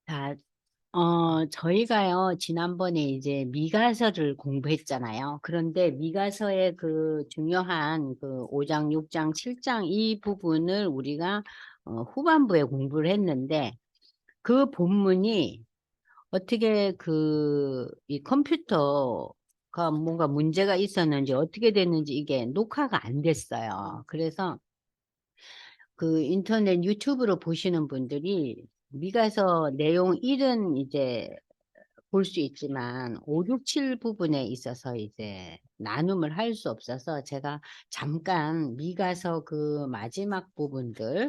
자, 저희가요, 지난번에 이제 미가서를 공부했잖아요. 그런데 미가서의 그 중요한 그 5장, 6장, 7장 이 부분을 우리가 후반부에 공부를 했는데 그 본문이 어떻게 이 컴퓨터가 뭔가 문제가 있었는지 어떻게 됐는지 이게 녹화가 안 됐어요. 그래서 그 인터넷 유튜브로 보시는 분들이 미가서 내용 1은 이제 볼 수 있지만 5, 6, 7 부분에 있어서 이제 나눔을 할 수 없어서 제가 잠깐 미가서 그 마지막 부분들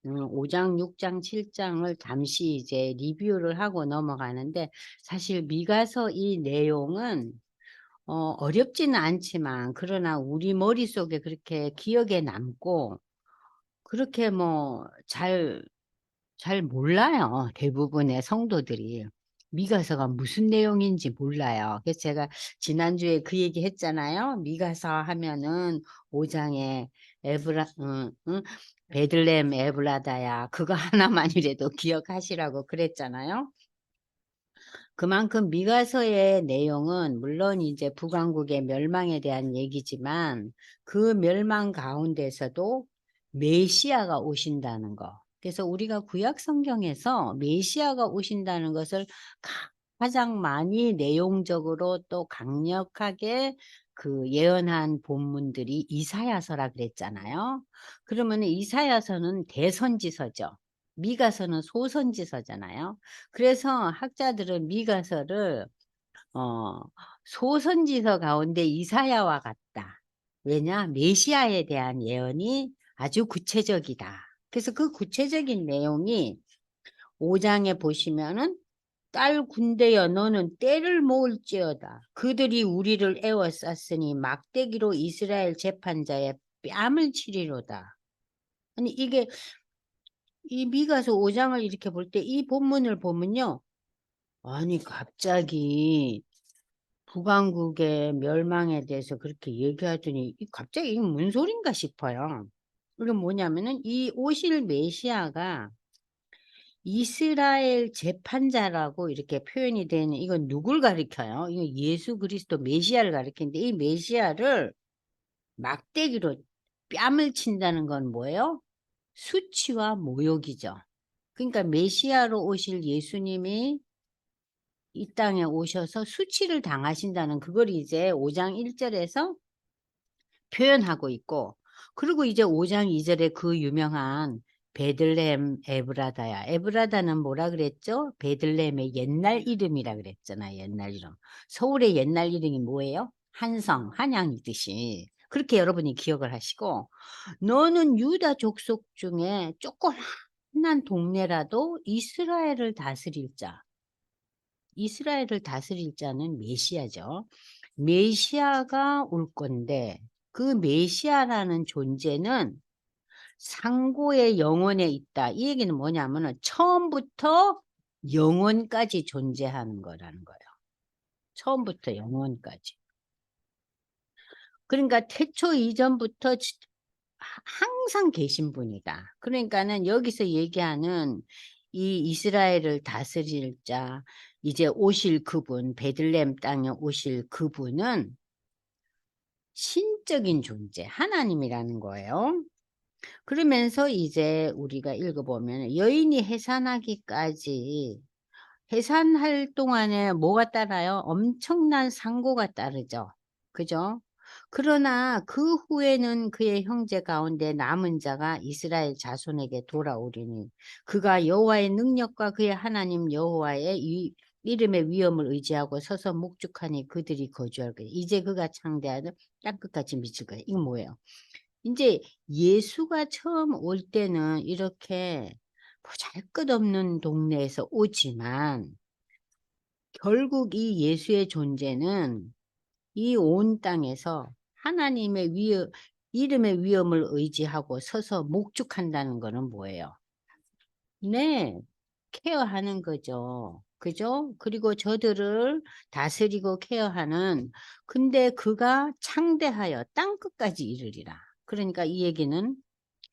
5장, 6장, 7장을 잠시 이제 리뷰를 하고 넘어가는데 사실 미가서 이 내용은 어렵지는 않지만 그러나 우리 머릿속에 그렇게 기억에 남고 그렇게 뭐 잘 몰라요. 대부분의 성도들이. 미가서가 무슨 내용인지 몰라요. 그래서 제가 지난주에 그 얘기 했잖아요. 미가서 하면은 5장에 베들레헴 에브라다야. 그거 하나만이라도 기억하시라고 그랬잖아요. 그만큼 미가서의 내용은 물론 이제 북왕국의 멸망에 대한 얘기지만 그 멸망 가운데서도 메시아가 오신다는 거. 그래서 우리가 구약 성경에서 메시아가 오신다는 것을 가장 많이 내용적으로 또 강력하게 그 예언한 본문들이 이사야서라 그랬잖아요. 그러면 이사야서는 대선지서죠. 미가서는 소선지서잖아요. 그래서 학자들은 미가서를 어, 소선지서 가운데 이사야와 같다. 왜냐? 메시아에 대한 예언이 아주 구체적이다. 그래서 그 구체적인 내용이 5장에 보시면은 딸 군대여 너는 때를 모을지어다. 그들이 우리를 애워쌌으니 막대기로 이스라엘 재판자의 뺨을 치리로다. 아니 이게 이 미가서 5장을 이렇게 볼 때 이 본문을 보면요. 아니 갑자기 북왕국의 멸망에 대해서 그렇게 얘기하더니 갑자기 이게 뭔 소린가 싶어요. 이건 뭐냐면은 이 오실 메시아가 이스라엘 재판자라고 이렇게 표현이 되는 이건 누굴 가리켜요? 이거 예수 그리스도 메시아를 가리키는데 이 메시아를 막대기로 뺨을 친다는 건 뭐예요? 수치와 모욕이죠. 그러니까 메시아로 오실 예수님이 이 땅에 오셔서 수치를 당하신다는 그걸 이제 5장 1절에서 표현하고 있고 그리고 이제 5장 2절에 그 유명한 베들레헴 에브라다야. 에브라다는 뭐라 그랬죠? 베들레헴의 옛날 이름이라 그랬잖아요. 옛날 이름. 서울의 옛날 이름이 뭐예요? 한성, 한양이듯이. 그렇게 여러분이 기억을 하시고 너는 유다 족속 중에 조그만 동네라도 이스라엘을 다스릴 자. 이스라엘을 다스릴 자는 메시아죠. 메시아가 올 건데 그 메시아라는 존재는 상고의 영혼에 있다. 이 얘기는 뭐냐면은 처음부터 영원까지 존재하는 거라는 거예요. 처음부터 영원까지. 그러니까 태초 이전부터 항상 계신 분이다. 그러니까는 여기서 얘기하는 이 이스라엘을 다스릴 자, 이제 오실 그분, 베들레헴 땅에 오실 그분은 신적인 존재, 하나님이라는 거예요. 그러면서 이제 우리가 읽어보면 여인이 해산하기까지 해산할 동안에 뭐가 따라요? 엄청난 상고가 따르죠. 그죠? 그러나 그 후에는 그의 형제 가운데 남은 자가 이스라엘 자손에게 돌아오리니 그가 여호와의 능력과 그의 하나님 여호와의 이름의 위엄을 의지하고 서서 묵죽하니 그들이 거주할 거예요. 이제 그가 창대하는 땅끝까지 미칠 거예요. 이건 뭐예요? 이제 예수가 처음 올 때는 이렇게 보잘것없는 동네에서 오지만 결국 이 예수의 존재는 이 온 땅에서 하나님의 이름의 위엄을 의지하고 서서 목축한다는 거는 뭐예요? 네, 케어하는 거죠. 그죠? 그리고 저들을 다스리고 케어하는, 근데 그가 창대하여 땅끝까지 이르리라. 그러니까 이 얘기는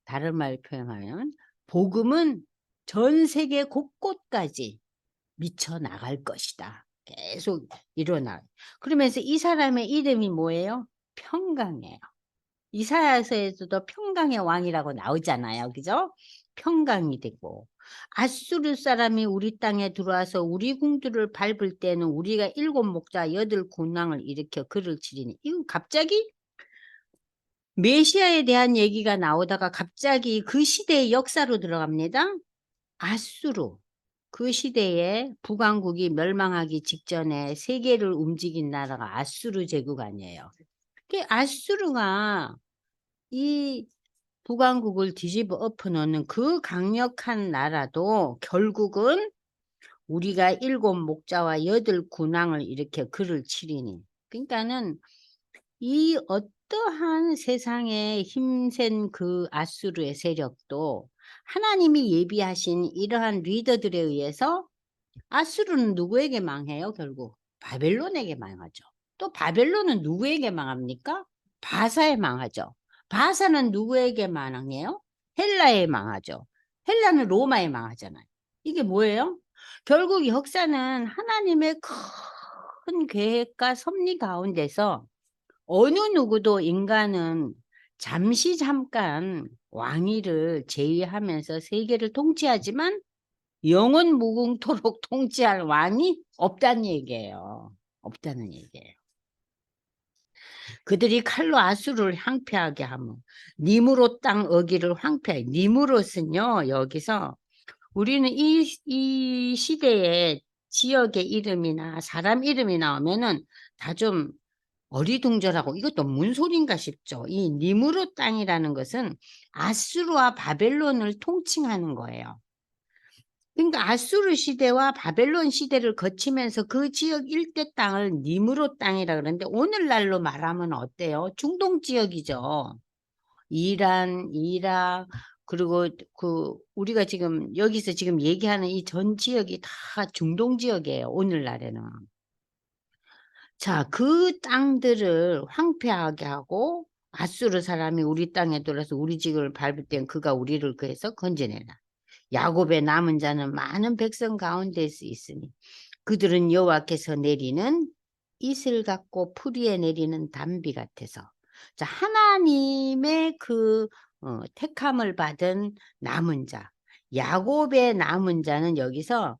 다른 말 표현하면, 복음은 전 세계 곳곳까지 미쳐 나갈 것이다. 계속 일어나. 그러면서 이 사람의 이름이 뭐예요? 평강이에요. 이사야서에서도 평강의 왕이라고 나오잖아요. 그죠? 평강이 되고 아수르 사람이 우리 땅에 들어와서 우리 궁들을 밟을 때는 우리가 7 목자 8 군왕을 일으켜 그를 치리니. 이거 갑자기 메시아에 대한 얘기가 나오다가 갑자기 그 시대의 역사로 들어갑니다. 아수르. 그 시대에 북왕국이 멸망하기 직전에 세계를 움직인 나라가 아수르 제국 아니에요. 그 아수르가 이 북왕국을 뒤집어 엎어 놓는 그 강력한 나라도 결국은 우리가 7 목자와 8 군왕을 일으켜 그를 치리니. 그러니까는 이 어떠한 세상에 힘센 그 아수르의 세력도 하나님이 예비하신 이러한 리더들에 의해서 아수르는 누구에게 망해요 결국? 바벨론에게 망하죠. 또 바벨론은 누구에게 망합니까? 바사에 망하죠. 바사는 누구에게 망해요? 헬라에 망하죠. 헬라는 로마에 망하잖아요. 이게 뭐예요? 결국 역사는 하나님의 큰 계획과 섭리 가운데서 어느 누구도 인간은 잠시 잠깐 왕위를 제위하면서 세계를 통치하지만 영원 무궁토록 통치할 왕이 없다는 얘기예요. 없다는 얘기예요. 그들이 칼로 아수르를 황폐하게 하면 니무롯 땅 어기를 황폐해. 니무롯은요 여기서 우리는 이 시대에 지역의 이름이나 사람 이름이 나오면은 다 좀 어리둥절하고 이것도 뭔 소린가 싶죠. 이 니무롯 땅이라는 것은 아수르와 바벨론을 통칭하는 거예요. 그러니까 아수르 시대와 바벨론 시대를 거치면서 그 지역 일대 땅을 니무롯 땅이라 그러는데 오늘날로 말하면 어때요? 중동 지역이죠. 이란, 이락, 그리고 그 우리가 지금 여기서 지금 얘기하는 이 전 지역이 다 중동 지역이에요. 오늘날에는. 자, 그 땅들을 황폐하게 하고 아수르 사람이 우리 땅에 들어서 우리 집을 밟을 땐 그가 우리를 그해서 건져내라. 야곱의 남은 자는 많은 백성 가운데 있으니 그들은 여호와께서 내리는 이슬 같고 풀이에 내리는 담비 같아서. 자, 하나님의 그 택함을 받은 남은 자, 야곱의 남은 자는 여기서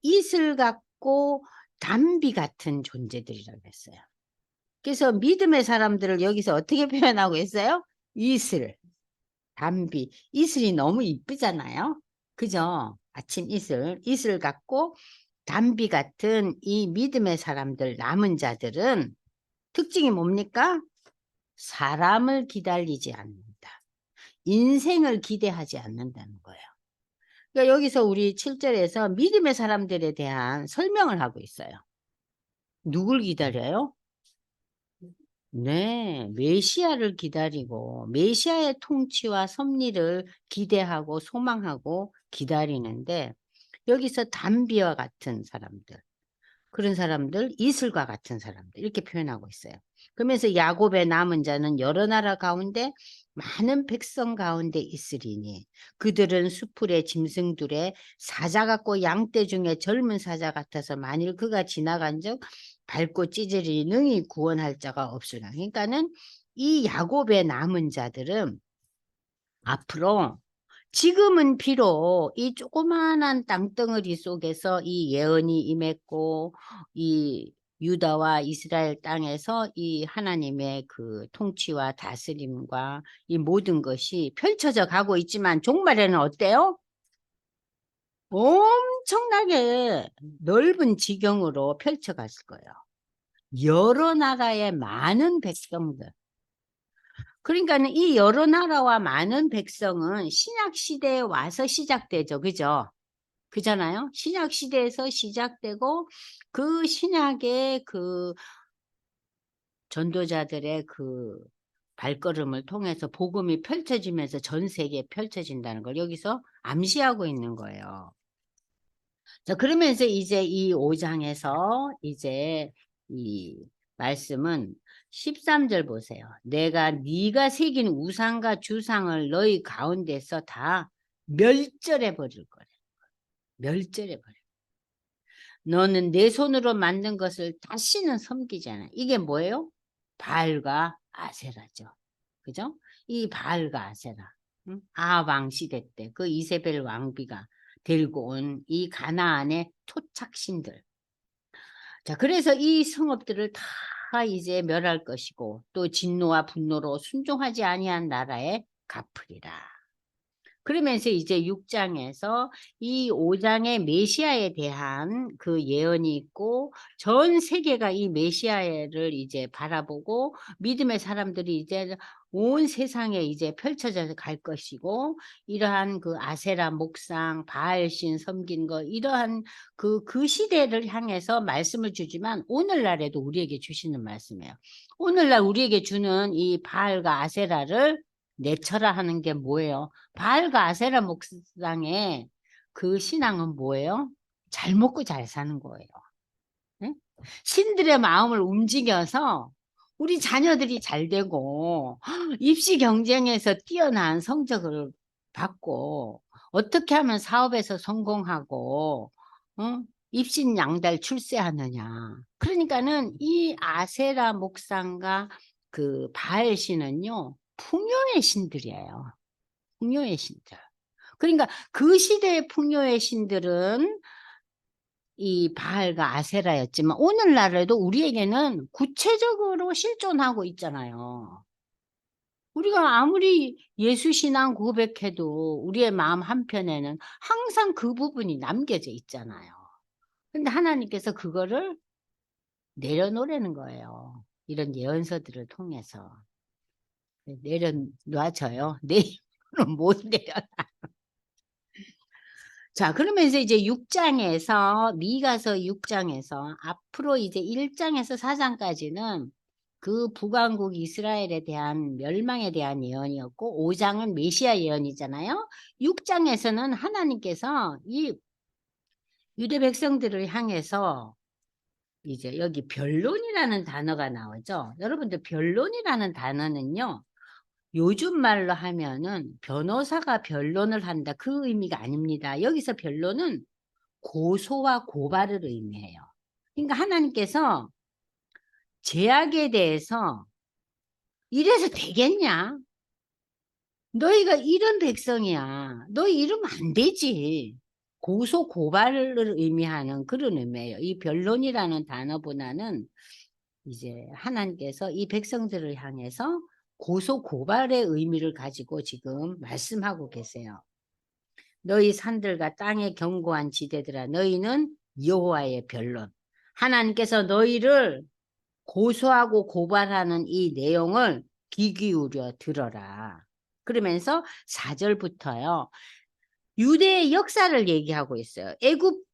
이슬 같고 담비 같은 존재들이라고 했어요. 그래서 믿음의 사람들을 여기서 어떻게 표현하고 있어요? 이슬, 담비. 이슬이 너무 이쁘잖아요. 그죠? 아침 이슬 같고 담비 같은 이 믿음의 사람들, 남은 자들은 특징이 뭡니까? 사람을 기다리지 않는다. 인생을 기대하지 않는다는 거예요. 그러니까 여기서 우리 7절에서 믿음의 사람들에 대한 설명을 하고 있어요. 누굴 기다려요? 네, 메시아를 기다리고 메시아의 통치와 섭리를 기대하고 소망하고 기다리는데 여기서 담비와 같은 사람들, 그런 사람들, 이슬과 같은 사람들 이렇게 표현하고 있어요. 그러면서 야곱의 남은 자는 여러 나라 가운데 많은 백성 가운데 있으리니 그들은 수풀의 짐승들의 사자 같고 양떼 중에 젊은 사자 같아서 만일 그가 지나간 적 밟고 찢으리 능히 구원할 자가 없으리라. 그러니까는 이 야곱의 남은 자들은 앞으로 지금은 비록 이 조그마한 땅덩어리 속에서 이 예언이 임했고 이 유다와 이스라엘 땅에서 이 하나님의 그 통치와 다스림과 이 모든 것이 펼쳐져 가고 있지만 종말에는 어때요? 엄청나게 넓은 지경으로 펼쳐갔을 거예요. 여러 나라의 많은 백성들. 그러니까는 이 여러 나라와 많은 백성은 신약 시대에 와서 시작되죠. 그죠? 그잖아요. 신약 시대에서 시작되고 그 신약의 그 전도자들의 그 발걸음을 통해서 복음이 펼쳐지면서 전 세계에 펼쳐진다는 걸 여기서 암시하고 있는 거예요. 자, 그러면서 이제 이 5장에서 이제 이 말씀은 13절 보세요. 내가 네가 새긴 우상과 주상을 너희 가운데서 다 멸절해 버릴 거래. 멸절해 버려. 너는 내 손으로 만든 것을 다시는 섬기잖아. 이게 뭐예요? 바알과 아세라죠. 그죠? 이 바알과 아세라. 응? 아왕 시대 때 그 이세벨 왕비가 들고 온 이 가나안의 토착신들. 자, 그래서 이 성읍들을 다 이제 멸할 것이고 또 진노와 분노로 순종하지 아니한 나라에 갚으리라. 그러면서 이제 6장에서 이 5장의 메시아에 대한 그 예언이 있고 전 세계가 이 메시아를 이제 바라보고 믿음의 사람들이 이제 온 세상에 이제 펼쳐져서 갈 것이고 이러한 그 아세라 목상, 바알신 섬긴 거 이러한 그 시대를 향해서 말씀을 주지만 오늘날에도 우리에게 주시는 말씀이에요. 오늘날 우리에게 주는 이 바알과 아세라를 내쳐라 하는 게 뭐예요? 바알과 아세라 목상의 그 신앙은 뭐예요? 잘 먹고 잘 사는 거예요. 네? 신들의 마음을 움직여서 우리 자녀들이 잘 되고 입시 경쟁에서 뛰어난 성적을 받고 어떻게 하면 사업에서 성공하고 입신양달 출세하느냐. 그러니까는 이 아세라 목상과 그 바알 신은요 풍요의 신들이에요. 풍요의 신들. 그러니까 그 시대의 풍요의 신들은 이 바알과 아세라였지만 오늘날에도 우리에게는 구체적으로 실존하고 있잖아요. 우리가 아무리 예수 신앙 고백해도 우리의 마음 한편에는 항상 그 부분이 남겨져 있잖아요. 근데 하나님께서 그거를 내려놓으라는 거예요. 이런 예언서들을 통해서. 내려놔줘요. 내일은 못 내려. 자, 그러면서 이제 6장에서 미가서 6장에서 앞으로 이제 1장에서 4장까지는 그 북왕국 이스라엘에 대한 멸망에 대한 예언이었고 5장은 메시아 예언이잖아요. 6장에서는 하나님께서 이 유대 백성들을 향해서 이제 여기 변론이라는 단어가 나오죠. 여러분들 변론이라는 단어는요. 요즘 말로 하면은 변호사가 변론을 한다 그 의미가 아닙니다. 여기서 변론은 고소와 고발을 의미해요. 그러니까 하나님께서 죄악에 대해서 이래서 되겠냐? 너희가 이런 백성이야. 너희 이러면 안 되지. 고소 고발을 의미하는 그런 의미예요. 이 변론이라는 단어보다는 이제 하나님께서 이 백성들을 향해서 고소 고발의 의미를 가지고 지금 말씀하고 계세요. 너희 산들과 땅의 견고한 지대들아 너희는 여호와의 변론. 하나님께서 너희를 고소하고 고발하는 이 내용을 귀 기울여 들어라. 그러면서 4절부터요. 유대의 역사를 얘기하고 있어요.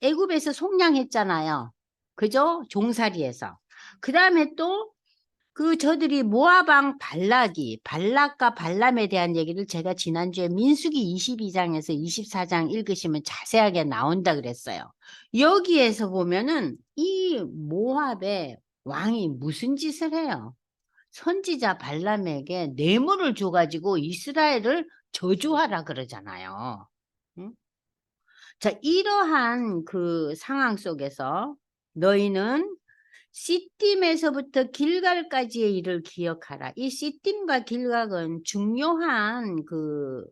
애굽에서 속량했잖아요. 그죠? 종살이에서. 그 다음에 또 저들이 모압 왕 발락과 발람에 대한 얘기를 제가 지난주에 민수기 22장에서 24장 읽으시면 자세하게 나온다 그랬어요. 여기에서 보면은 이 모압의 왕이 무슨 짓을 해요? 선지자 발람에게 뇌물을 줘가지고 이스라엘을 저주하라 그러잖아요. 응? 자, 이러한 그 상황 속에서 너희는 시딤에서부터 길갈까지의 일을 기억하라. 이 시딤과 길갈은 중요한 그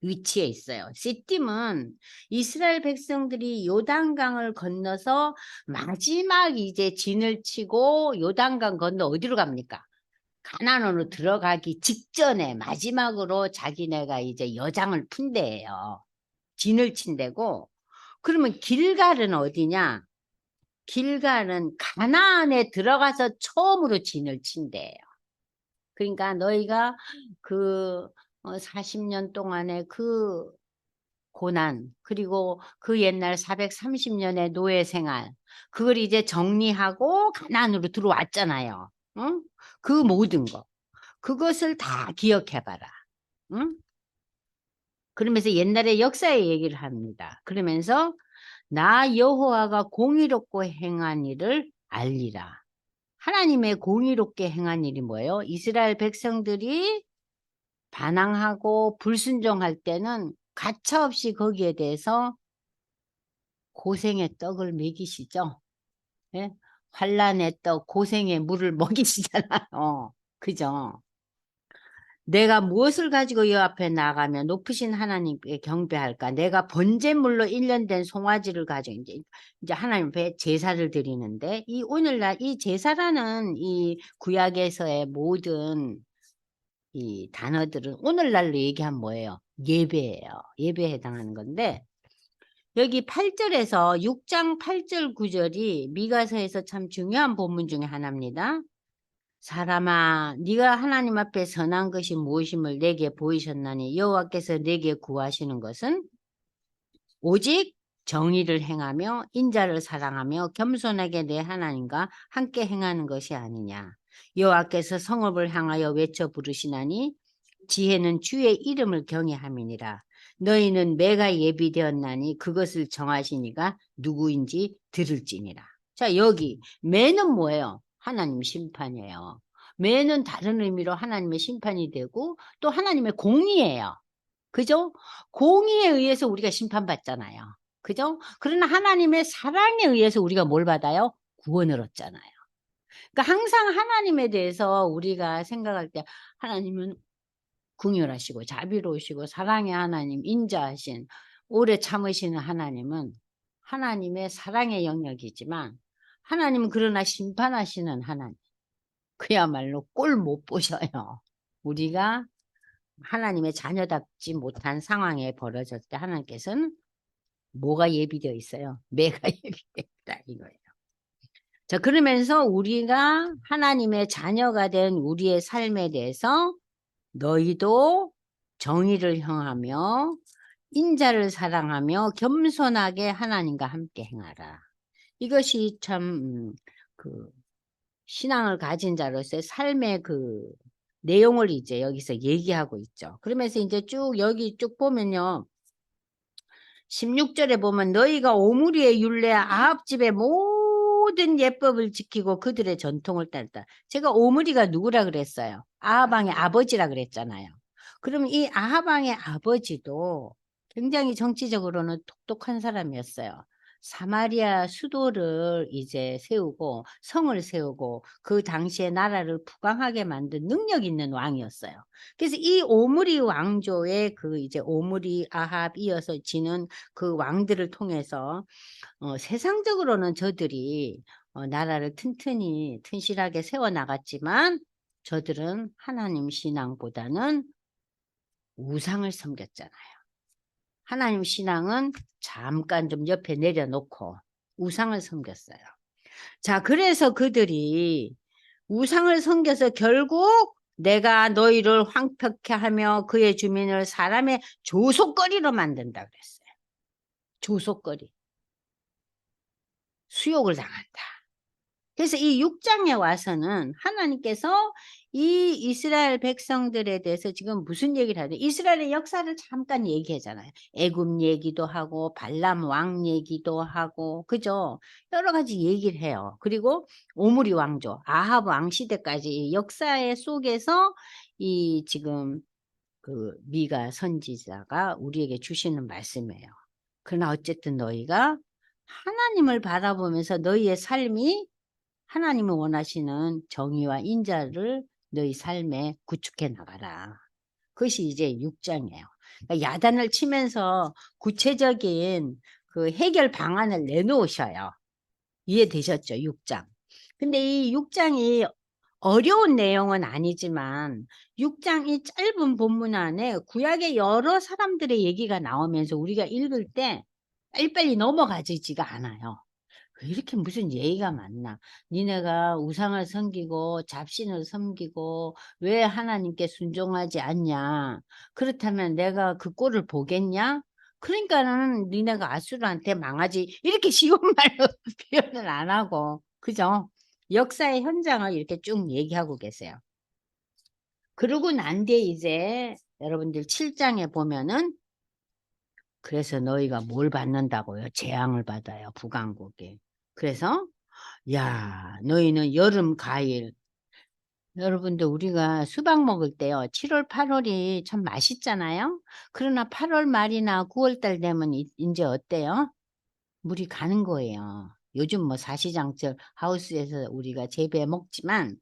위치에 있어요. 시딤은 이스라엘 백성들이 요단강을 건너서 마지막 이제 진을 치고 요단강 건너 어디로 갑니까? 가나안으로 들어가기 직전에 마지막으로 자기네가 이제 여장을 푼 데예요. 진을 친 데고. 그러면 길갈은 어디냐? 길갈은 가나안에 들어가서 처음으로 진을 친 데예요. 그러니까 너희가 그 40년 동안의 그 고난 그리고 그 옛날 430년의 노예 생활 그걸 이제 정리하고 가나안으로 들어왔잖아요. 응? 그 모든 거 그것을 다 기억해봐라. 응? 그러면서 옛날의 역사의 얘기를 합니다. 그러면서 나 여호와가 공의롭고 행한 일을 알리라. 하나님의 공의롭게 행한 일이 뭐예요? 이스라엘 백성들이 반항하고 불순종할 때는 가차없이 거기에 대해서 고생의 떡을 먹이시죠. 예? 환난의 떡, 고생의 물을 먹이시잖아요. 그죠? 내가 무엇을 가지고 여 앞에 나가며 높으신 하나님께 경배할까? 내가 번제물로 1년 된 송아지를 가지고 이제 하나님 앞에 제사를 드리는데, 이 오늘날 이 제사라는 이 구약에서의 모든 이 단어들은 오늘날로 얘기하면 뭐예요? 예배예요. 예배에 해당하는 건데, 여기 8절에서 6장 8절 9절이 미가서에서 참 중요한 본문 중에 하나입니다. 사람아, 네가 하나님 앞에 선한 것이 무엇임을 내게 보이셨나니 여호와께서 내게 구하시는 것은 오직 정의를 행하며 인자를 사랑하며 겸손하게 내 하나님과 함께 행하는 것이 아니냐. 여호와께서 성읍을 향하여 외쳐 부르시나니 지혜는 주의 이름을 경외함이니라. 너희는 매가 예비되었나니 그것을 정하시니가 누구인지 들을지니라. 자, 여기 매는 뭐예요? 하나님 심판이에요. 매는 다른 의미로 하나님의 심판이 되고 또 하나님의 공의예요. 그죠? 공의에 의해서 우리가 심판받잖아요. 그죠? 그러나 하나님의 사랑에 의해서 우리가 뭘 받아요? 구원을 얻잖아요. 그러니까 항상 하나님에 대해서 우리가 생각할 때 하나님은 긍휼하시고 자비로우시고 사랑의 하나님, 인자하신 오래 참으시는 하나님은 하나님의 사랑의 영역이지만 하나님은 그러나 심판하시는 하나님. 그야말로 꼴 못 보셔요. 우리가 하나님의 자녀답지 못한 상황에 벌어질 때 하나님께서는 뭐가 예비되어 있어요? 매가 예비되어 있다 이거예요. 자, 그러면서 우리가 하나님의 자녀가 된 우리의 삶에 대해서 너희도 정의를 행하며 인자를 사랑하며 겸손하게 하나님과 함께 행하라. 이것이 참 그 신앙을 가진 자로서의 삶의 그 내용을 이제 여기서 얘기하고 있죠. 그러면서 이제 쭉 여기 쭉 보면요. 16절에 보면 너희가 오므리의 율례 아합 집의 모든 예법을 지키고 그들의 전통을 따르다. 제가 오므리가 누구라 그랬어요? 아합 왕의 아버지라 그랬잖아요. 그럼 이 아합 왕의 아버지도 굉장히 정치적으로는 똑똑한 사람이었어요. 사마리아 수도를 이제 세우고 성을 세우고 그 당시에 나라를 부강하게 만든 능력 있는 왕이었어요. 그래서 이 오므리 왕조의 그 이제 오므리 아합 이어서 지는 그 왕들을 통해서 세상적으로는 저들이 나라를 튼튼히 튼실하게 세워나갔지만 저들은 하나님 신앙보다는 우상을 섬겼잖아요. 하나님 신앙은 잠깐 좀 옆에 내려놓고 우상을 섬겼어요. 자, 그래서 그들이 우상을 섬겨서 결국 내가 너희를 황폐케 하며 그의 주민을 사람의 조속거리로 만든다 그랬어요. 조속거리. 수욕을 당한다. 그래서 이 6장에 와서는 하나님께서 이 이스라엘 백성들에 대해서 지금 무슨 얘기를 하죠? 이스라엘의 역사를 잠깐 얘기하잖아요. 애굽 얘기도 하고 발람 왕 얘기도 하고 그죠? 여러 가지 얘기를 해요. 그리고 오므리 왕조, 아합 왕 시대까지 역사의 속에서 이 지금 그 미가 선지자가 우리에게 주시는 말씀이에요. 그러나 어쨌든 너희가 하나님을 바라보면서 너희의 삶이 하나님이 원하시는 정의와 인자를 너희 삶에 구축해 나가라. 그것이 이제 6장이에요. 그러니까 야단을 치면서 구체적인 그 해결 방안을 내놓으셔요. 이해되셨죠? 6장. 근데 이 6장이 어려운 내용은 아니지만 6장 이 짧은 본문 안에 구약의 여러 사람들의 얘기가 나오면서 우리가 읽을 때 빨리빨리 넘어가지가 않아요. 왜 이렇게 무슨 예의가 많나? 니네가 우상을 섬기고 잡신을 섬기고 왜 하나님께 순종하지 않냐? 그렇다면 내가 그 꼴을 보겠냐? 그러니까는 니네가 아수르한테 망하지. 이렇게 쉬운 말로 표현을 안 하고 그죠? 역사의 현장을 이렇게 쭉 얘기하고 계세요. 그러고 난 뒤에 이제 여러분들 7장에 보면은 그래서 너희가 뭘 받는다고요? 재앙을 받아요. 북왕국에. 그래서 야, 너희는 여름 과일. 여러분들 우리가 수박 먹을 때요. 7월, 8월이 참 맛있잖아요. 그러나 8월 말이나 9월 달 되면 이제 어때요? 물이 가는 거예요. 요즘 뭐 사시장철 하우스에서 우리가 재배해 먹지만,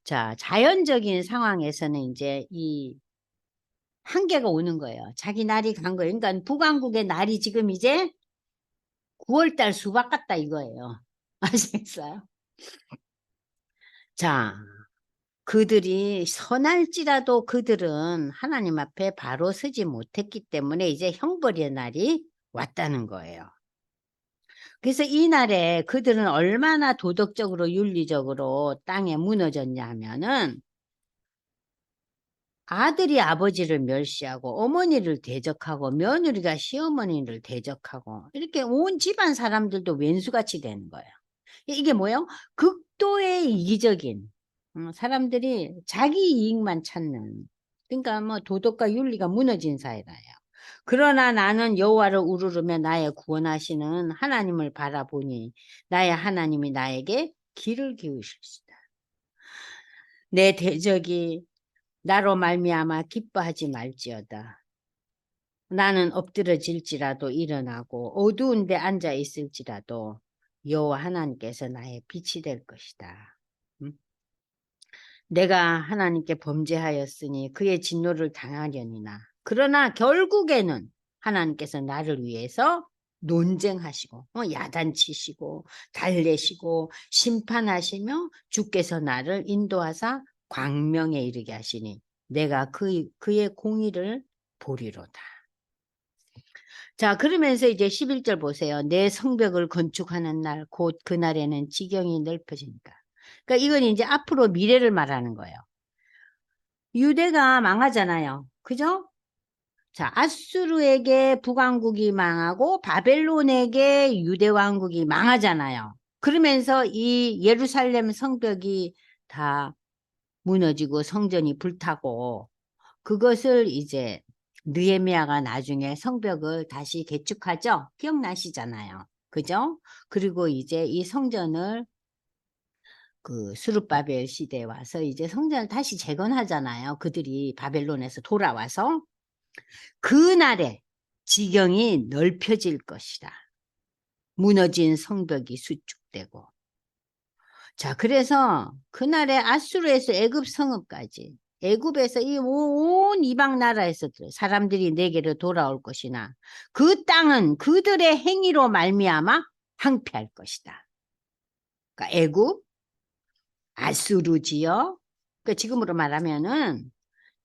자, 자연적인 상황에서는 이제 이 한계가 오는 거예요. 자기 날이 간 거예요. 그러니까 북왕국의 날이 지금 이제 9월 달 수박 같다 이거예요. 아시겠어요? 자, 그들이 선할지라도 그들은 하나님 앞에 바로 서지 못했기 때문에 이제 형벌의 날이 왔다는 거예요. 그래서 이 날에 그들은 얼마나 도덕적으로 윤리적으로 땅에 무너졌냐 하면은 아들이 아버지를 멸시하고 어머니를 대적하고 며느리가 시어머니를 대적하고 이렇게 온 집안 사람들도 왼수같이 되는 거예요. 이게 뭐예요? 극도의 이기적인 사람들이 자기 이익만 찾는, 그러니까 뭐 도덕과 윤리가 무너진 사회라요. 그러나 나는 여호와를 우르르며 나의 구원하시는 하나님을 바라보니 나의 하나님이 나에게 길을 기우실시다. 내 대적이 나로 말미암아 기뻐하지 말지어다. 나는 엎드러질지라도 일어나고 어두운 데 앉아 있을지라도 여호와 하나님께서 나의 빛이 될 것이다. 내가 하나님께 범죄하였으니 그의 진노를 당하려니나 그러나 결국에는 하나님께서 나를 위해서 논쟁하시고 야단치시고 달래시고 심판하시며 주께서 나를 인도하사 광명에 이르게 하시니 내가 그의 공의를 보리로다. 자, 그러면서 이제 11절 보세요. 내 성벽을 건축하는 날 곧 그날에는 지경이 넓어진다. 그러니까 이건 이제 앞으로 미래를 말하는 거예요. 유대가 망하잖아요. 그죠? 자, 아수르에게 북왕국이 망하고 바벨론에게 유대 왕국이 망하잖아요. 그러면서 이 예루살렘 성벽이 다 무너지고 성전이 불타고 그것을 이제 느헤미야가 나중에 성벽을 다시 개축하죠. 기억나시잖아요. 그죠? 그리고 이제 이 성전을 그 스룹바벨 시대에 와서 이제 성전을 다시 재건하잖아요. 그들이 바벨론에서 돌아와서 그날에 지경이 넓혀질 것이다. 무너진 성벽이 수축되고. 자, 그래서 그날에 아수르에서 애굽 성읍까지 애굽에서 이 온 이방 나라에서 사람들이 내게로 돌아올 것이나 그 땅은 그들의 행위로 말미암아 황폐할 것이다. 그러니까 애굽, 아수르 지역, 그러니까 지금으로 말하면은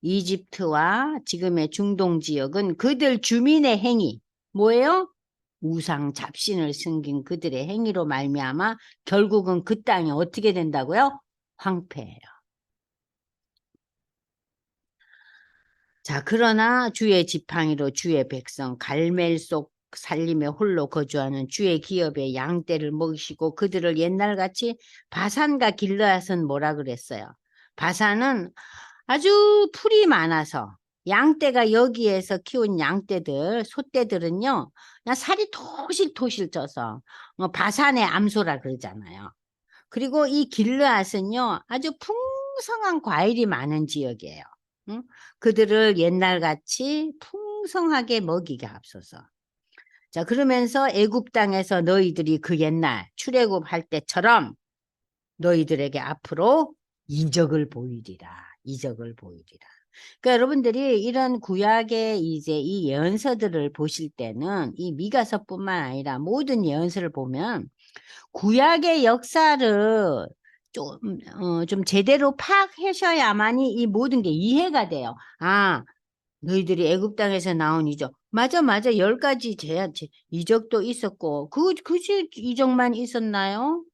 이집트와 지금의 중동 지역은 그들 주민의 행위, 뭐예요? 우상 잡신을 섬긴 그들의 행위로 말미암아 결국은 그 땅이 어떻게 된다고요? 황폐해요. 자, 그러나 주의 지팡이로 주의 백성 갈멜 속 살림에 홀로 거주하는 주의 기업의 양떼를 먹이시고 그들을 옛날같이 바산과 길르앗은 뭐라 그랬어요? 바산은 아주 풀이 많아서 양떼가 여기에서 키운 양떼들, 소떼들은요, 그냥 살이 토실토실 쪄서 바산의 암소라 그러잖아요. 그리고 이 길르앗은요, 아주 풍성한 과일이 많은 지역이에요. 응? 그들을 옛날같이 풍성하게 먹이게 합소서. 자, 그러면서 애굽 땅에서 너희들이 그 옛날 출애굽할 때처럼 너희들에게 앞으로 이적을 보이리라. 이적을 보이리라. 그러니까 여러분들이 이런 구약의 이제 이 예언서들을 보실 때는 이 미가서뿐만 아니라 모든 예언서를 보면 구약의 역사를 좀 제대로 파악하셔야만이 이 모든 게 이해가 돼요. 아, 너희들이 애굽 땅에서 나온 이적. 맞아, 맞아. 10가지 이적도 있었고, 그지 이적만 있었나요?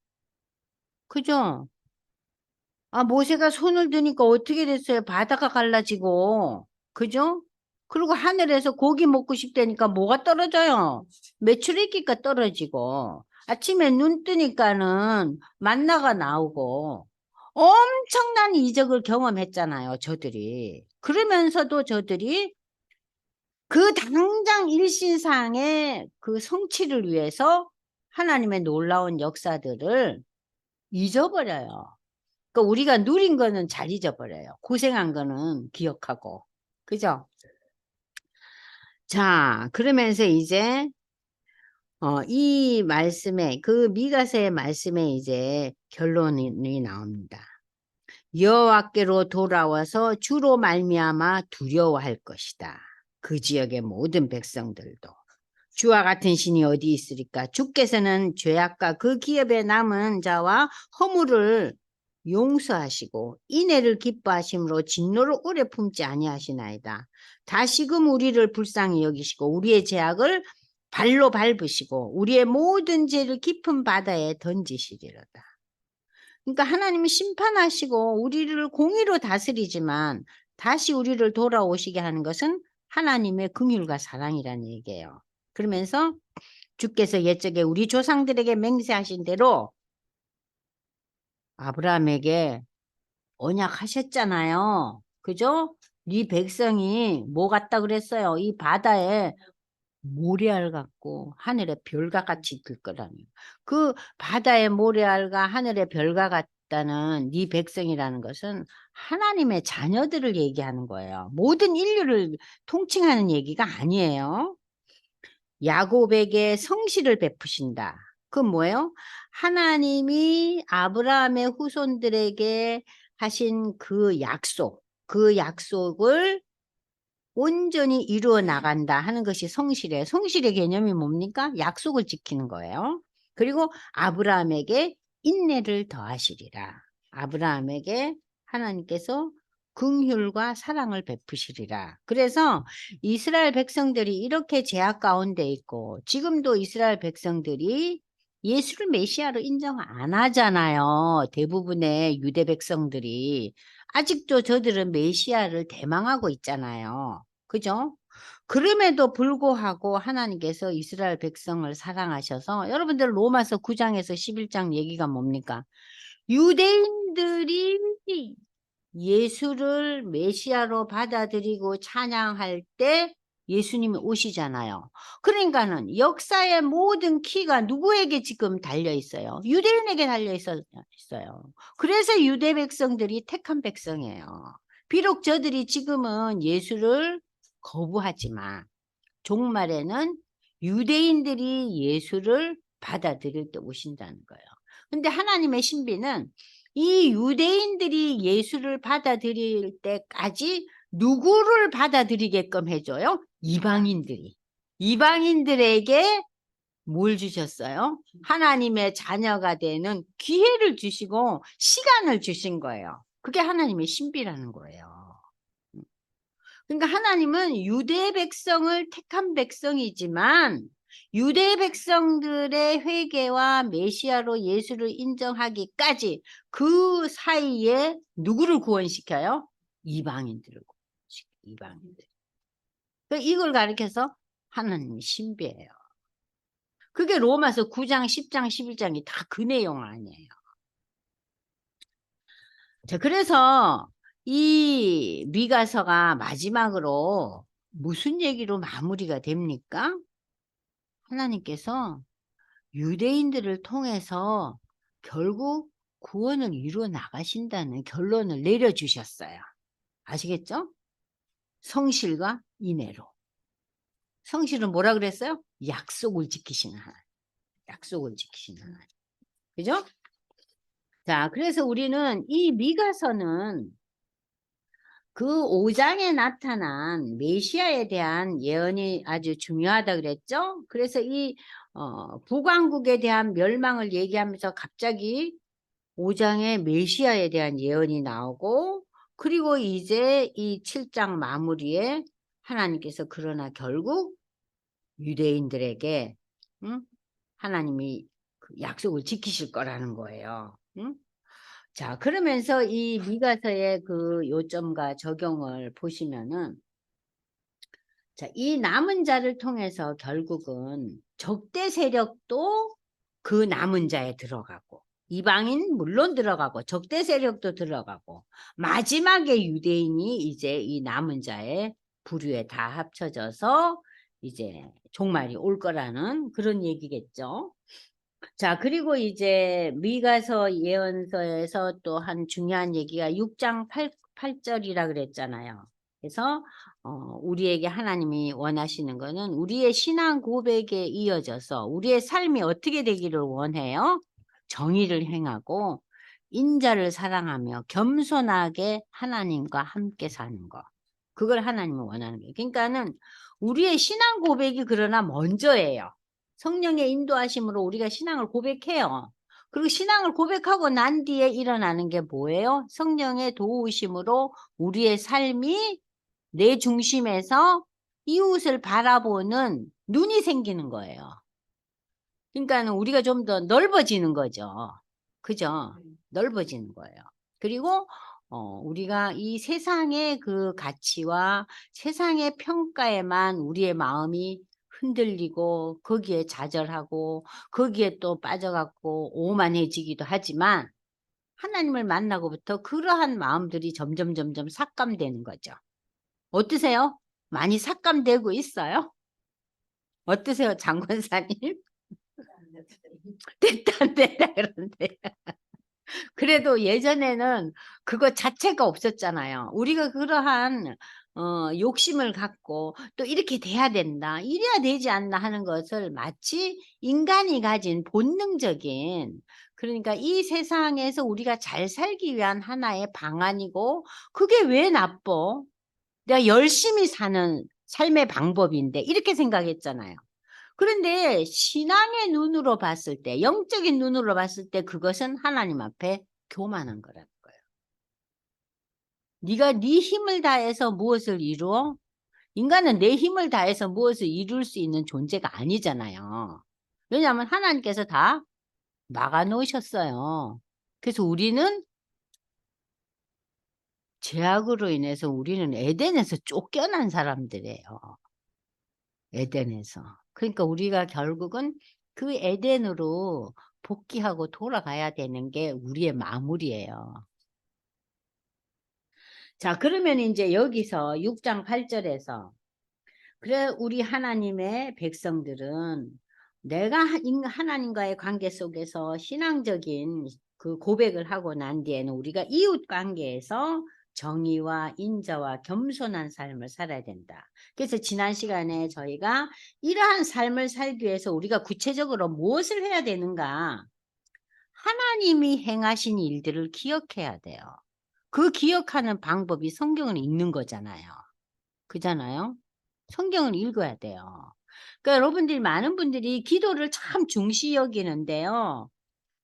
그죠? 아, 모세가 손을 드니까 어떻게 됐어요? 바다가 갈라지고. 그죠? 그리고 하늘에서 고기 먹고 싶다니까 뭐가 떨어져요? 메추리기가 떨어지고. 아침에 눈 뜨니까는 만나가 나오고. 엄청난 이적을 경험했잖아요, 저들이. 그러면서도 저들이 그 당장 일신상의 그 성취를 위해서 하나님의 놀라운 역사들을 잊어버려요. 그러니까 우리가 누린 거는 잘 잊어버려요. 고생한 거는 기억하고. 그죠? 자, 그러면서 이제 이 말씀에, 그 미가서의 말씀에 이제 결론이 나옵니다. 여호와께로 돌아와서 주로 말미암아 두려워할 것이다. 그 지역의 모든 백성들도. 주와 같은 신이 어디 있으리까? 주께서는 죄악과 그 기업에 남은 자와 허물을 용서하시고 인애를 기뻐하심으로 진노를 오래 품지 아니하시나이다. 다시금 우리를 불쌍히 여기시고 우리의 죄악을 발로 밟으시고 우리의 모든 죄를 깊은 바다에 던지시리로다. 그러니까 하나님은 심판하시고 우리를 공의로 다스리지만 다시 우리를 돌아오시게 하는 것은 하나님의 긍휼과 사랑이라는 얘기예요. 그러면서 주께서 옛적에 우리 조상들에게 맹세하신 대로 아브라함에게 언약하셨잖아요. 그죠? 네 백성이 뭐 같다 그랬어요? 이 바다에 모래알 같고 하늘의 별과 같이 있을 거라는 그 바다의 모래알과 하늘의 별과 같다는 네 백성이라는 것은 하나님의 자녀들을 얘기하는 거예요. 모든 인류를 통칭하는 얘기가 아니에요. 야곱에게 성실을 베푸신다. 그건 뭐예요? 하나님이 아브라함의 후손들에게 하신 그 약속을 온전히 이루어 나간다 하는 것이 성실이에요. 성실의 개념이 뭡니까? 약속을 지키는 거예요. 그리고 아브라함에게 인내를 더하시리라. 아브라함에게 하나님께서 긍휼과 사랑을 베푸시리라. 그래서 이스라엘 백성들이 이렇게 죄악 가운데 있고 지금도 이스라엘 백성들이 예수를 메시아로 인정 안 하잖아요. 대부분의 유대 백성들이. 아직도 저들은 메시아를 대망하고 있잖아요. 그죠? 그럼에도 불구하고 하나님께서 이스라엘 백성을 사랑하셔서 여러분들 로마서 9장에서 11장 얘기가 뭡니까? 유대인들이 예수를 메시아로 받아들이고 찬양할 때 예수님이 오시잖아요. 그러니까는 역사의 모든 키가 누구에게 지금 달려 있어요? 유대인에게 달려 있어요. 그래서 유대 백성들이 택한 백성이에요. 비록 저들이 지금은 예수를 거부하지만 종말에는 유대인들이 예수를 받아들일 때 오신다는 거예요. 근데 하나님의 신비는 이 유대인들이 예수를 받아들일 때까지 누구를 받아들이게끔 해줘요? 이방인들이. 이방인들에게 뭘 주셨어요? 하나님의 자녀가 되는 기회를 주시고 시간을 주신 거예요. 그게 하나님의 신비라는 거예요. 그러니까 하나님은 유대 백성을 택한 백성이지만 유대 백성들의 회개와 메시아로 예수를 인정하기까지 그 사이에 누구를 구원시켜요? 이방인들을 구원시켜요. 이방인들. 이걸 가리켜서 하나님이 신비예요. 그게 로마서 9장, 10장, 11장이 다 그 내용 아니에요. 자, 그래서 이 미가서가 마지막으로 무슨 얘기로 마무리가 됩니까? 하나님께서 유대인들을 통해서 결국 구원을 이루어 나가신다는 결론을 내려주셨어요. 아시겠죠? 성실과 인애로. 성실은 뭐라 그랬어요? 약속을 지키시는 하나님. 약속을 지키시는 하나님. 그죠? 자, 그래서 우리는 이 미가서는 그 5장에 나타난 메시아에 대한 예언이 아주 중요하다 그랬죠? 그래서 이 북왕국에 대한 멸망을 얘기하면서 갑자기 5장에 메시아에 대한 예언이 나오고 그리고 이제 이 7장 마무리에 하나님께서 그러나 결국 유대인들에게 하나님이 그 약속을 지키실 거라는 거예요. 자, 그러면서 이 미가서의 그 요점과 적용을 보시면은 자, 이 남은 자를 통해서 결국은 적대 세력도 그 남은 자에 들어가고 이방인 물론 들어가고 적대 세력도 들어가고 마지막에 유대인이 이제 이 남은 자의 부류에 다 합쳐져서 이제 종말이 올 거라는 그런 얘기겠죠. 자, 그리고 이제 미가서 예언서에서 또 한 중요한 얘기가 6장 8절이라 그랬잖아요. 그래서 우리에게 하나님이 원하시는 거는 우리의 신앙 고백에 이어져서 우리의 삶이 어떻게 되기를 원해요? 정의를 행하고 인자를 사랑하며 겸손하게 하나님과 함께 사는 거. 그걸 하나님은 원하는 거예요. 그러니까는 우리의 신앙 고백이 그러나 먼저예요. 성령의 인도하심으로 우리가 신앙을 고백해요. 그리고 신앙을 고백하고 난 뒤에 일어나는 게 뭐예요? 성령의 도우심으로 우리의 삶이 내 중심에서 이웃을 바라보는 눈이 생기는 거예요. 그러니까는 우리가 좀 더 넓어지는 거죠. 그죠? 넓어지는 거예요. 그리고 우리가 이 세상의 그 가치와 세상의 평가에만 우리의 마음이 흔들리고 거기에 좌절하고 거기에 또 빠져갖고 오만해지기도 하지만 하나님을 만나고부터 그러한 마음들이 점점 삭감되는 거죠. 어떠세요? 많이 삭감되고 있어요? 어떠세요, 장권사님? 됐다 안 됐다 그러는데. 그래도 예전에는 그거 자체가 없었잖아요. 우리가 그러한 욕심을 갖고 또 이렇게 돼야 된다, 이래야 되지 않나 하는 것을 마치 인간이 가진 본능적인, 그러니까 이 세상에서 우리가 잘 살기 위한 하나의 방안이고 그게 왜 나빠? 내가 열심히 사는 삶의 방법인데 이렇게 생각했잖아요. 그런데 신앙의 눈으로 봤을 때, 영적인 눈으로 봤을 때 그것은 하나님 앞에 교만한 거라는 거예요. 네가 네 힘을 다해서 무엇을 이루어? 인간은 내 힘을 다해서 무엇을 이룰 수 있는 존재가 아니잖아요. 왜냐하면 하나님께서 다 막아 놓으셨어요. 그래서 우리는 죄악으로 인해서 우리는 에덴에서 쫓겨난 사람들이에요. 에덴에서. 그러니까 우리가 결국은 그 에덴으로 복귀하고 돌아가야 되는 게 우리의 마무리예요. 자, 그러면 이제 여기서 6장 8절에서 그래 우리 하나님의 백성들은 내가 하나님과의 관계 속에서 신앙적인 그 고백을 하고 난 뒤에는 우리가 이웃 관계에서 정의와 인자와 겸손한 삶을 살아야 된다. 그래서 지난 시간에 저희가 이러한 삶을 살기 위해서 우리가 구체적으로 무엇을 해야 되는가? 하나님이 행하신 일들을 기억해야 돼요. 그 기억하는 방법이 성경을 읽는 거잖아요. 그잖아요. 성경을 읽어야 돼요. 그러니까 여러분들이, 많은 분들이 기도를 참 중시 여기는데요.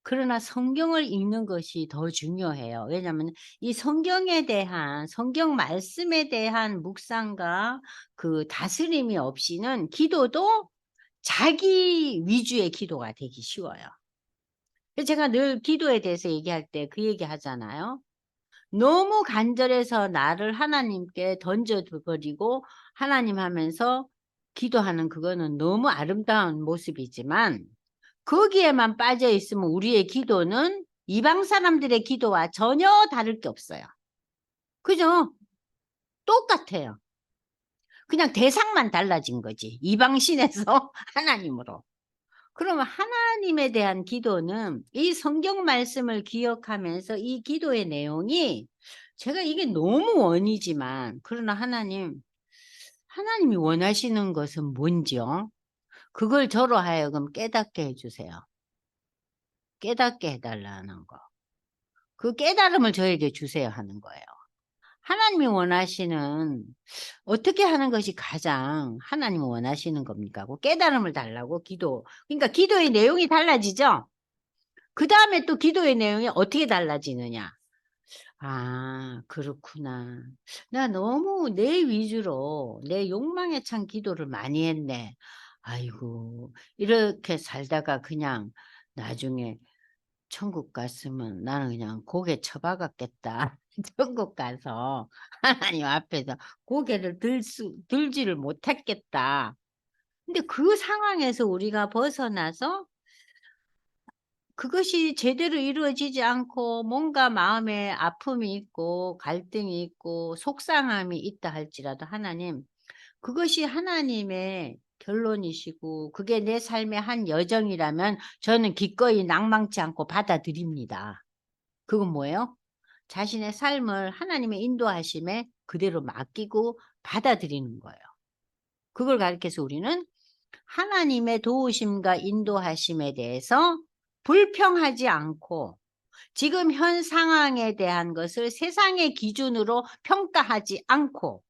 그러나 성경을 읽는 것이 더 중요해요. 왜냐하면 이 성경에 대한, 성경 말씀에 대한 묵상과 그 다스림이 없이는 기도도 자기 위주의 기도가 되기 쉬워요. 제가 늘 기도에 대해서 얘기할 때 그 얘기 하잖아요. 너무 간절해서 나를 하나님께 던져버리고 하나님 하면서 기도하는 그거는 너무 아름다운 모습이지만 거기에만 빠져 있으면 우리의 기도는 이방 사람들의 기도와 전혀 다를 게 없어요. 그죠? 똑같아요. 그냥 대상만 달라진 거지. 이방신에서 하나님으로. 그러면 하나님에 대한 기도는 이 성경 말씀을 기억하면서 이 기도의 내용이, 제가 이게 너무 원이지만 그러나 하나님이 원하시는 것은 뭔지요? 그걸 저로 하여금 깨닫게 해주세요. 깨닫게 해달라는 거. 그 깨달음을 저에게 주세요 하는 거예요. 하나님이 원하시는, 어떻게 하는 것이 가장 하나님이 원하시는 겁니까? 그 깨달음을 달라고 기도. 그러니까 기도의 내용이 달라지죠? 그 다음에 또 기도의 내용이 어떻게 달라지느냐? 아, 그렇구나. 나 너무 내 위주로 내 욕망에 찬 기도를 많이 했네. 아이고, 이렇게 살다가 그냥 나중에 천국 갔으면 나는 그냥 고개 쳐박았겠다. 천국 가서 하나님 앞에서 고개를 들지를 못했겠다. 근데 그 상황에서 우리가 벗어나서 그것이 제대로 이루어지지 않고 뭔가 마음에 아픔이 있고 갈등이 있고 속상함이 있다 할지라도 하나님, 그것이 하나님의 결론이시고 그게 내 삶의 한 여정이라면 저는 기꺼이 낭망치 않고 받아들입니다. 그건 뭐예요? 자신의 삶을 하나님의 인도하심에 그대로 맡기고 받아들이는 거예요. 그걸 가르쳐서 우리는 하나님의 도우심과 인도하심에 대해서 불평하지 않고 지금 현 상황에 대한 것을 세상의 기준으로 평가하지 않고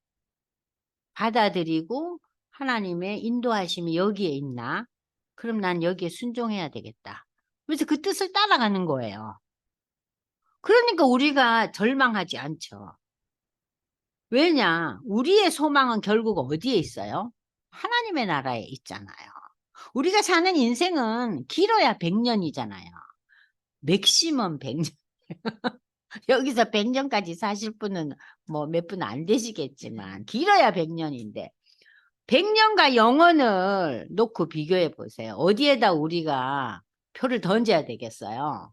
받아들이고 하나님의 인도하심이 여기에 있나? 그럼 난 여기에 순종해야 되겠다. 그래서 그 뜻을 따라가는 거예요. 그러니까 우리가 절망하지 않죠. 왜냐? 우리의 소망은 결국 어디에 있어요? 하나님의 나라에 있잖아요. 우리가 사는 인생은 길어야 100년이잖아요. 맥시멈 100년. 여기서 100년까지 사실 분은 뭐 몇 분 안 되시겠지만 길어야 100년인데 100년과 영원을 놓고 비교해 보세요. 어디에다 우리가 표를 던져야 되겠어요.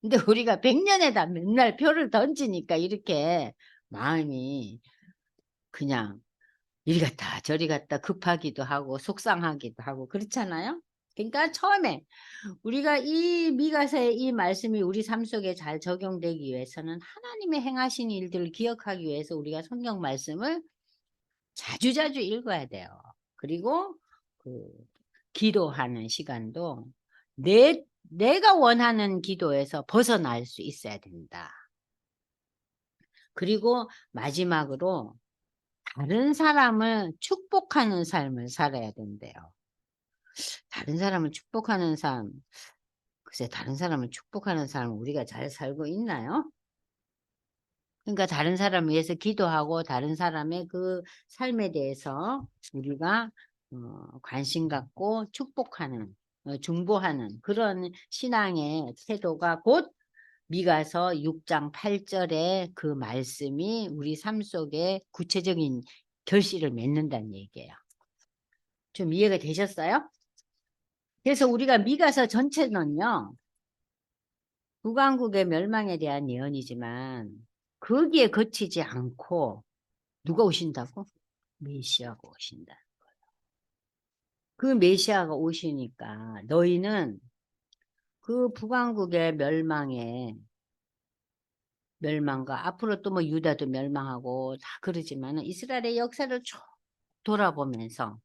근데 우리가 100년에다 맨날 표를 던지니까 이렇게 마음이 그냥 이리 갔다 저리 갔다 급하기도 하고 속상하기도 하고 그렇잖아요. 그러니까 처음에 우리가 이 미가서의 이 말씀이 우리 삶 속에 잘 적용되기 위해서는 하나님의 행하신 일들을 기억하기 위해서 우리가 성경 말씀을 자주자주 읽어야 돼요. 그리고 그 기도하는 시간도 내가 원하는 기도에서 벗어날 수 있어야 된다. 그리고 마지막으로 다른 사람을 축복하는 삶을 살아야 된대요. 다른 사람을 축복하는 삶, 글쎄 다른 사람을 축복하는 삶을 우리가 잘 살고 있나요? 그러니까 다른 사람을 위해서 기도하고 다른 사람의 그 삶에 대해서 우리가 관심 갖고 축복하는, 중보하는 그런 신앙의 태도가 곧 미가서 6장 8절의 그 말씀이 우리 삶 속에 구체적인 결실을 맺는다는 얘기예요. 좀 이해가 되셨어요? 그래서 우리가 미가서 전체는요. 북왕국의 멸망에 대한 예언이지만 거기에 그치지 않고 누가 오신다고? 메시아가 오신다. 그 메시아가 오시니까 너희는 그 북왕국의 멸망과 앞으로 또 뭐 유다도 멸망하고 다 그러지만은 이스라엘의 역사를 쭉 돌아보면서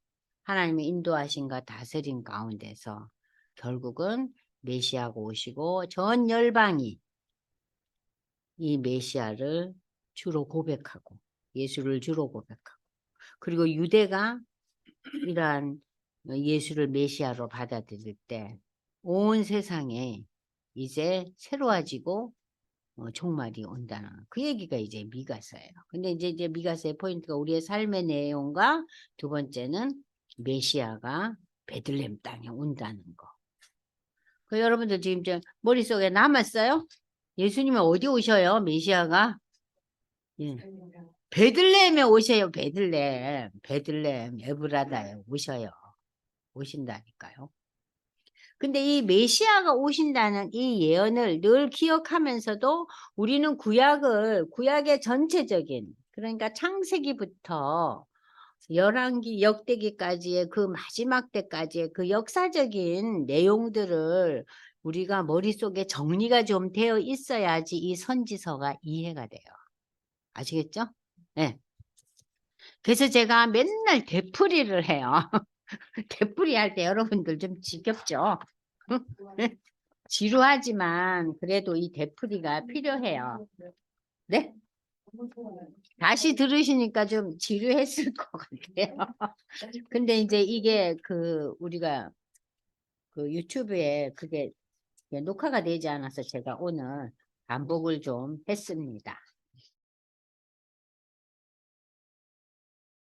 하나님의 인도하심과 다스림 가운데서 결국은 메시아가 오시고 전 열방이 이 메시아를 주로 고백하고 예수를 주로 고백하고 그리고 유대가 이러한 예수를 메시아로 받아들일 때 온 세상에 이제 새로워지고 종말이 온다는 그 얘기가 이제 미가서예요. 근데 이제 미가서의 포인트가 우리의 삶의 내용과 두 번째는 메시아가 베들레헴 땅에 온다는 거. 그 여러분들 지금 저 머릿속에 남았어요? 예수님은 어디 오셔요? 메시아가? 예. 베들레헴에 오셔요. 베들레헴 에브라다에 오셔요. 오신다니까요. 근데 이 메시아가 오신다는 이 예언을 늘 기억하면서도 우리는 구약의 전체적인 그러니까 창세기부터 열왕기 역대기까지의 그 마지막 때까지의 그 역사적인 내용들을 우리가 머릿속에 정리가 좀 되어 있어야지 이 선지서가 이해가 돼요. 아시겠죠? 네. 그래서 제가 맨날 되풀이를 해요. 되풀이 할 때 여러분들 좀 지겹죠? 지루하지만 그래도 이 되풀이가 필요해요. 네? 다시 들으시니까 좀 지루했을 것 같아요. 근데 이제 이게 우리가 그 유튜브에 그게 녹화가 되지 않아서 제가 오늘 반복을 좀 했습니다.